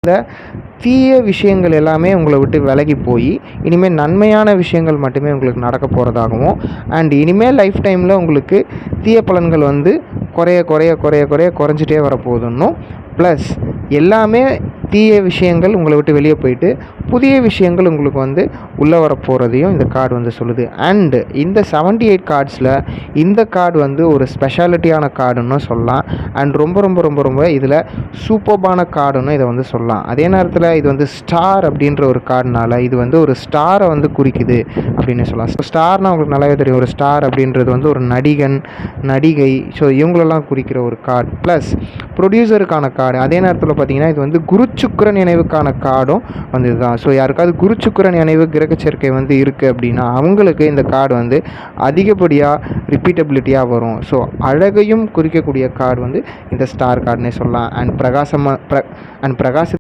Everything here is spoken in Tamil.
இந்த தீய விஷயங்கள் எல்லாமே உங்களை விட்டு விலகி போய் இனிமேல் நன்மையான விஷயங்கள் மட்டுமே உங்களுக்கு நடக்க போகிறதாகவும் அண்ட் இனிமேல் லைஃப் டைமில் உங்களுக்கு தீய பலன்கள் வந்து குறைஞ்சிட்டே வரப்போகுதுன்னும் ப்ளஸ் எல்லாமே தீய விஷயங்கள் உங்களை விட்டு வெளியே போயிட்டு புதிய விஷயங்கள் உங்களுக்கு வந்து உள்ளே வர போகிறதையும் இந்த கார்டு வந்து சொல்லுது. அண்டு இந்த 78 கார்ட்ஸில் இந்த கார்டு வந்து ஒரு ஸ்பெஷாலிட்டியான கார்டுன்னு சொல்லலாம். அண்ட் ரொம்ப ரொம்ப ரொம்ப ரொம்ப இதில் சூப்பர்பான கார்டுன்னு இதை வந்து சொல்லலாம். அதே நேரத்தில் இது வந்து ஸ்டார் அப்படின்ற ஒரு கார்டுனால இது வந்து ஒரு ஸ்டாரை வந்து குறிக்குது அப்படின்னு சொல்லலாம். ஸோ ஸ்டார்னால் உங்களுக்கு நல்லாவே தெரியும், ஒரு ஸ்டார் அப்படின்றது வந்து ஒரு நடிகன் நடிகை, ஸோ இவங்களெல்லாம் குறிக்கிற ஒரு கார்டு ப்ளஸ் ப்ரொடியூசருக்கான கார்டு. அதே நேரத்தில் பார்த்திங்கன்னா இது வந்து குரு சுக்கிரன் நினைவுக்கான கார்டும் வந்து இதுதான். ஸோ யாருக்காவது குரு சுக்கிரன் நினைவு கிரக சேர்க்கை வந்து இருக்குது அப்படின்னா அவங்களுக்கு இந்த கார்டு வந்து அதிகப்படியாக ரிப்பீட்டபிலிட்டியாக வரும். ஸோ அழகையும் குறிக்கக்கூடிய கார்டு வந்து இந்த ஸ்டார் கார்டுனே சொல்லலாம். அண்ட் பிரகாச